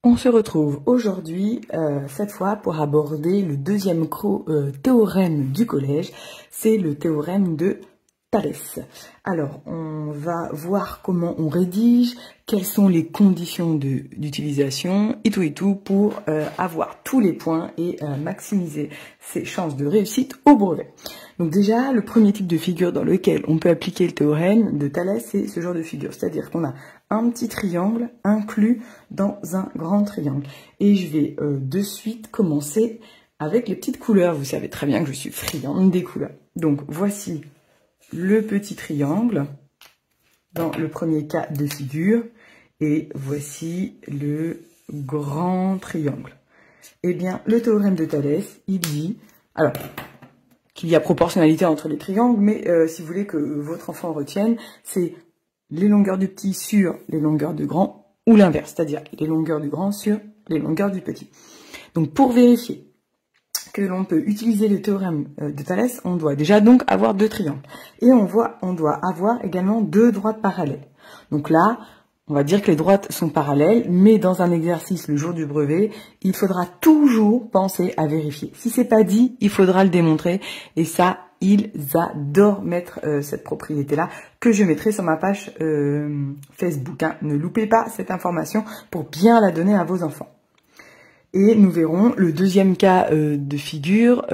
On se retrouve aujourd'hui, cette fois, pour aborder le deuxième théorème du collège. C'est le théorème de Thalès. Alors, on va voir comment on rédige, quelles sont les conditions d'utilisation, et tout, pour avoir tous les points et maximiser ses chances de réussite au brevet. Donc déjà, le premier type de figure dans lequel on peut appliquer le théorème de Thalès, c'est ce genre de figure. C'est-à-dire qu'on a un petit triangle inclus dans un grand triangle. Et je vais de suite commencer avec les petites couleurs. Vous savez très bien que je suis friande des couleurs. Donc voici le petit triangle dans le premier cas de figure. Et voici le grand triangle. Eh bien, le théorème de Thalès, il dit... Alors, qu'il y a proportionnalité entre les triangles, mais si vous voulez que votre enfant retienne, c'est les longueurs du petit sur les longueurs du grand, ou l'inverse, c'est-à-dire les longueurs du grand sur les longueurs du petit. Donc pour vérifier que l'on peut utiliser le théorème de Thalès, on doit déjà donc avoir deux triangles. Et on doit avoir également deux droites parallèles. Donc là, on va dire que les droites sont parallèles, mais dans un exercice le jour du brevet, il faudra toujours penser à vérifier. Si c'est pas dit, il faudra le démontrer. Et ça, ils adorent mettre cette propriété-là, que je mettrai sur ma page Facebook. Hein. Ne loupez pas cette information pour bien la donner à vos enfants. Et nous verrons le deuxième cas de figure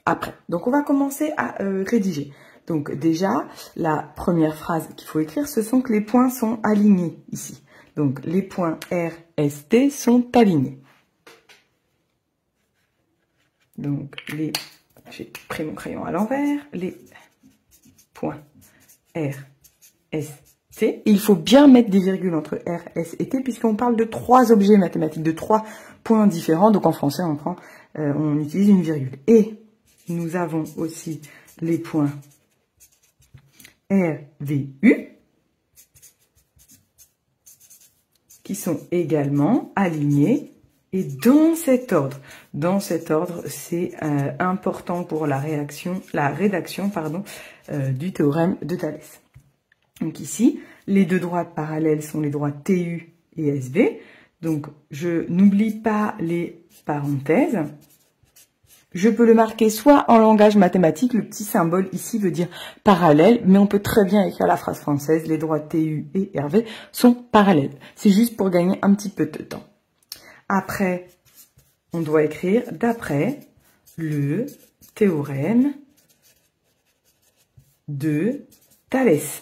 après. Donc on va commencer à rédiger. Donc déjà, la première phrase qu'il faut écrire, ce sont que les points sont alignés ici. Donc les points R, S, T sont alignés. Donc j'ai pris mon crayon à l'envers, les points R, S, T. Il faut bien mettre des virgules entre R, S et T puisqu'on parle de trois objets mathématiques, de trois points différents. Donc en français, on utilise une virgule. Et nous avons aussi les points R, V, U, qui sont également alignés et dans cet ordre. Dans cet ordre, c'est important pour la rédaction du théorème de Thalès. Donc ici, les deux droites parallèles sont les droites TU et SV. Donc je n'oublie pas les parenthèses. Je peux le marquer soit en langage mathématique, le petit symbole ici veut dire parallèle, mais on peut très bien écrire la phrase française, les droites TU et RV sont parallèles. C'est juste pour gagner un petit peu de temps. Après, on doit écrire d'après le théorème de Thalès.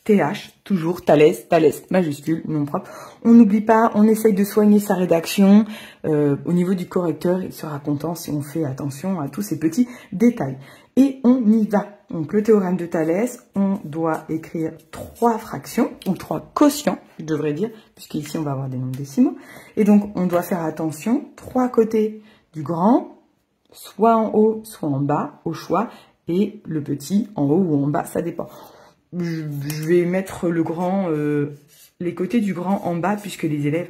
TH, toujours Thalès, Thalès majuscule, nom propre. On n'oublie pas, on essaye de soigner sa rédaction. Au niveau du correcteur, il sera content si on fait attention à tous ces petits détails. Et on y va. Donc le théorème de Thalès, on doit écrire trois fractions, ou trois quotients, je devrais dire, puisqu'ici on va avoir des nombres décimaux. Et donc on doit faire attention, trois côtés du grand, soit en haut, soit en bas, au choix, et le petit en haut ou en bas, ça dépend. Je vais mettre le grand, les côtés du grand en bas, puisque les élèves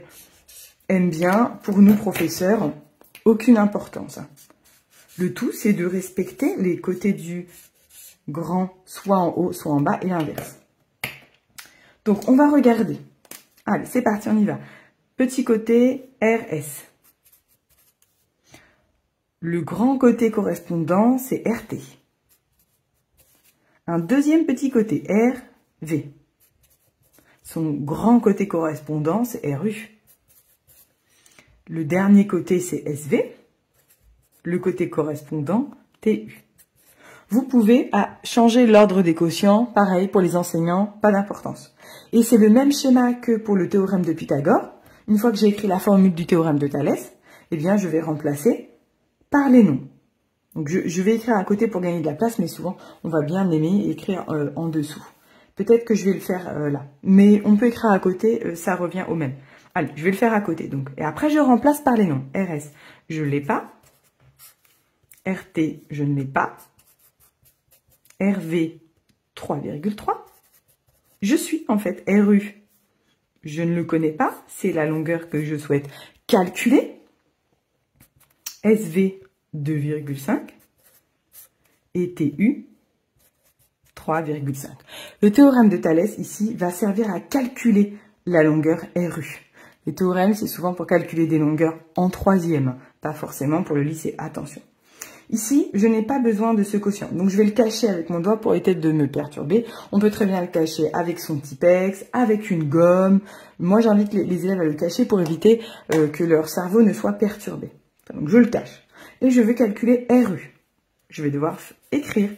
aiment bien. Pour nous, professeurs, aucune importance. Le tout, c'est de respecter les côtés du grand, soit en haut, soit en bas, et l'inverse. Donc, on va regarder. Allez, c'est parti, on y va. Petit côté RS. Le grand côté correspondant, c'est RT. Un deuxième petit côté, RV. Son grand côté correspondant, c'est RU. Le dernier côté, c'est SV. Le côté correspondant, TU. Vous pouvez changer l'ordre des quotients, pareil pour les enseignants, pas d'importance. Et c'est le même schéma que pour le théorème de Pythagore. Une fois que j'ai écrit la formule du théorème de Thalès, eh bien, je vais remplacer par les noms. Donc je vais écrire à côté pour gagner de la place, mais souvent on va bien aimer écrire en dessous. Peut-être que je vais le faire là. Mais on peut écrire à côté, ça revient au même. Allez, je vais le faire à côté. Donc. Et après je remplace par les noms. RS, je ne l'ai pas. RT, je ne l'ai pas. RV, 3,3. Je suis en fait RU. Je ne le connais pas. C'est la longueur que je souhaite calculer. SV, 2,5 et TU 3,5. Le théorème de Thalès ici va servir à calculer la longueur RU. Les théorèmes, c'est souvent pour calculer des longueurs en troisième, pas forcément pour le lycée. Attention. Ici, je n'ai pas besoin de ce quotient, donc je vais le cacher avec mon doigt pour éviter de me perturber. On peut très bien le cacher avec son Tipex, avec une gomme. Moi, j'invite les élèves à le cacher pour éviter que leur cerveau ne soit perturbé. Donc, je le cache. Et je vais calculer RU. Je vais devoir écrire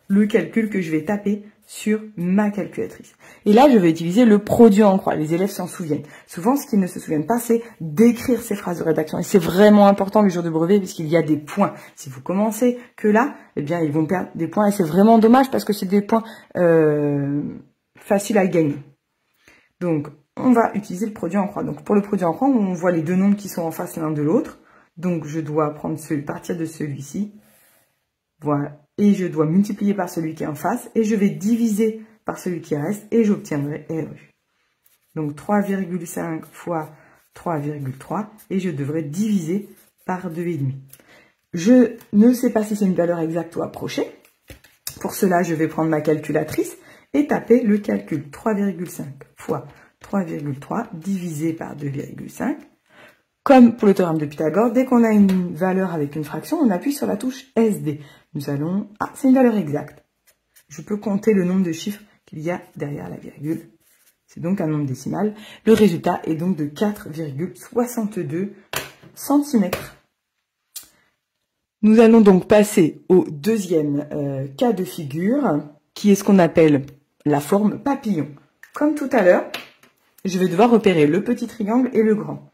le calcul que je vais taper sur ma calculatrice. Et là, je vais utiliser le produit en croix. Les élèves s'en souviennent. Souvent, ce qu'ils ne se souviennent pas, c'est d'écrire ces phrases de rédaction. Et c'est vraiment important le jour de brevet puisqu'il y a des points. Si vous commencez que là, eh bien, ils vont perdre des points. Et c'est vraiment dommage parce que c'est des points faciles à gagner. Donc, on va utiliser le produit en croix. Donc, pour le produit en croix, on voit les deux nombres qui sont en face l'un de l'autre. Donc, je dois partir de celui-ci. Voilà. Et je dois multiplier par celui qui est en face. Et je vais diviser par celui qui reste. Et j'obtiendrai RU. Donc 3,5 fois 3,3. Et je devrais diviser par 2,5. Je ne sais pas si c'est une valeur exacte ou approchée. Pour cela, je vais prendre ma calculatrice et taper le calcul. 3,5 fois 3,3 divisé par 2,5. Comme pour le théorème de Pythagore, dès qu'on a une valeur avec une fraction, on appuie sur la touche SD. Nous allons... Ah, c'est une valeur exacte. Je peux compter le nombre de chiffres qu'il y a derrière la virgule. C'est donc un nombre décimal. Le résultat est donc de 4,62 cm. Nous allons donc passer au deuxième cas de figure, qui est ce qu'on appelle la forme papillon. Comme tout à l'heure, je vais devoir repérer le petit triangle et le grand.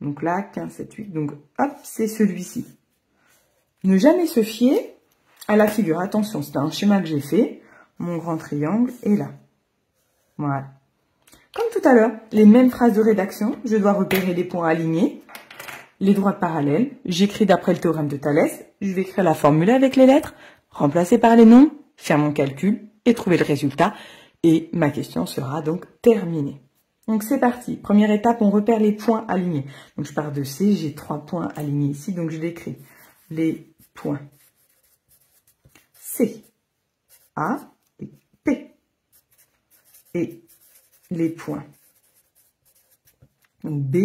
Donc là, 15, 7, 8, donc hop, c'est celui-ci. Ne jamais se fier à la figure. Attention, c'est un schéma que j'ai fait. Mon grand triangle est là. Voilà. Comme tout à l'heure, les mêmes phrases de rédaction. Je dois repérer les points alignés, les droites parallèles. J'écris d'après le théorème de Thalès. Je vais écrire la formule avec les lettres, remplacer par les nombres, faire mon calcul et trouver le résultat. Et ma question sera donc terminée. Donc c'est parti. Première étape, on repère les points alignés. Donc je pars de C, j'ai 3 points alignés ici, donc je l'écris. Les points C, A et P. Et les points B,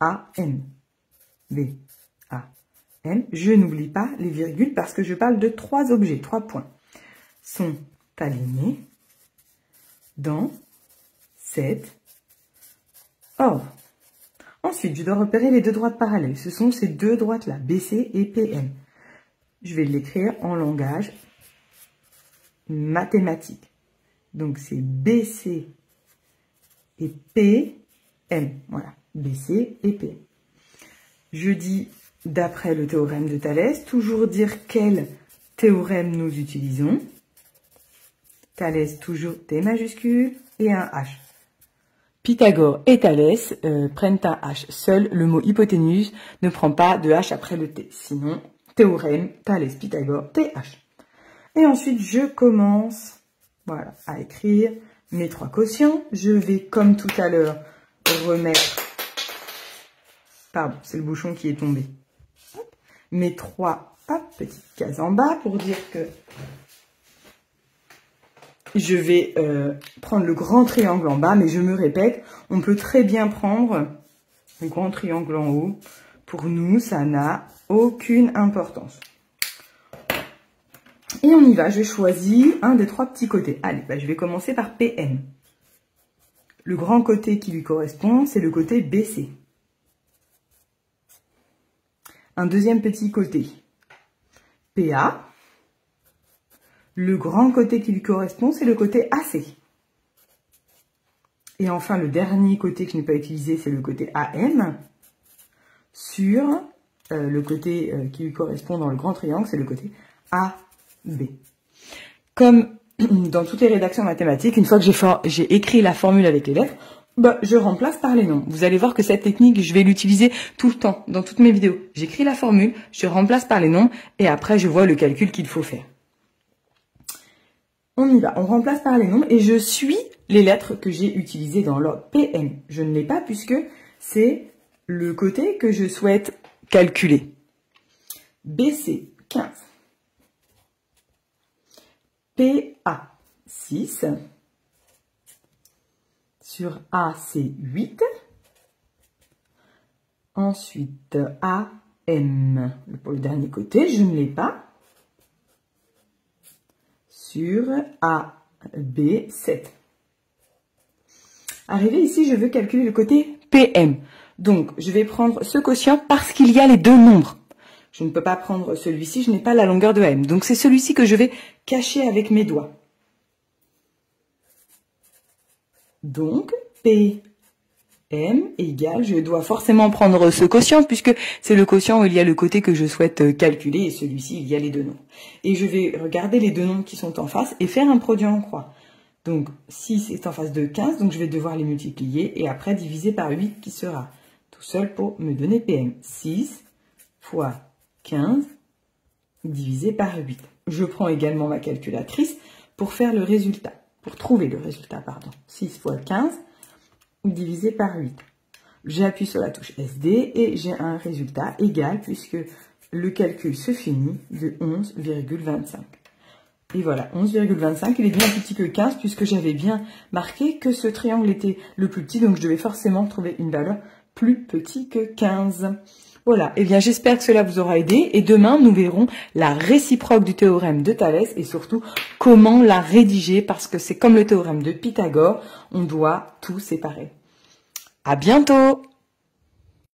A, M. B, A, M. Je n'oublie pas les virgules parce que je parle de 3 objets, 3 points. Sont alignés dans cette ordre. Ensuite, je dois repérer les deux droites parallèles. Ce sont ces deux droites-là, BC et PM. Je vais l'écrire en langage mathématique. Donc, c'est BC et PM. Voilà, BC et PM. Je dis, d'après le théorème de Thalès, toujours dire quel théorème nous utilisons. Thalès, toujours T majuscule et un H. Pythagore et Thalès prennent un H. Seul le mot hypoténuse ne prend pas de H après le T. Sinon, théorème, Thalès, Pythagore, TH. Et ensuite, je commence voilà, à écrire mes 3 quotients. Je vais, comme tout à l'heure, remettre... Pardon, c'est le bouchon qui est tombé. Hop, mes 3 petites cases en bas pour dire que je vais prendre le grand triangle en bas, mais je me répète, on peut très bien prendre le grand triangle en haut. Pour nous, ça n'a aucune importance. Et on y va, je choisis un des 3 petits côtés. Allez, je vais commencer par PM. Le grand côté qui lui correspond, c'est le côté BC. Un deuxième petit côté, PA. Le grand côté qui lui correspond, c'est le côté AC. Et enfin, le dernier côté que je n'ai pas utilisé, c'est le côté AM. Sur le côté qui lui correspond dans le grand triangle, c'est le côté AB. Comme dans toutes les rédactions mathématiques, une fois que j'ai écrit la formule avec les lettres, je remplace par les noms. Vous allez voir que cette technique, je vais l'utiliser tout le temps, dans toutes mes vidéos. J'écris la formule, je remplace par les noms, et après, je vois le calcul qu'il faut faire. On y va, on remplace par les nombres et je suis les lettres que j'ai utilisées dans l'ordre PM. Je ne l'ai pas puisque c'est le côté que je souhaite calculer. BC, 15. PA, 6. Sur A, c'est 8. Ensuite, AM. Pour le dernier côté, je ne l'ai pas. Sur AB7. Arrivé ici, je veux calculer le côté PM. Donc, je vais prendre ce quotient parce qu'il y a les deux nombres. Je ne peux pas prendre celui-ci, je n'ai pas la longueur de AM. Donc, c'est celui-ci que je vais cacher avec mes doigts. Donc, PM égale, je dois forcément prendre ce quotient puisque c'est le quotient où il y a le côté que je souhaite calculer et celui-ci, il y a les deux nombres. Et je vais regarder les deux nombres qui sont en face et faire un produit en croix. Donc, 6 est en face de 15, donc je vais devoir les multiplier et après diviser par 8 qui sera tout seul pour me donner PM. 6 fois 15 divisé par 8. Je prends également ma calculatrice pour faire le résultat, pour trouver le résultat, pardon. 6 fois 15 divisé par 8. J'appuie sur la touche SD et j'ai un résultat égal puisque le calcul se finit de 11,25. Et voilà, 11,25, il est bien plus petit que 15 puisque j'avais bien marqué que ce triangle était le plus petit, donc je devais forcément trouver une valeur plus petite que 15. Voilà, et bien j'espère que cela vous aura aidé et demain nous verrons la réciproque du théorème de Thalès et surtout comment la rédiger parce que c'est comme le théorème de Pythagore, on doit tout séparer. À bientôt!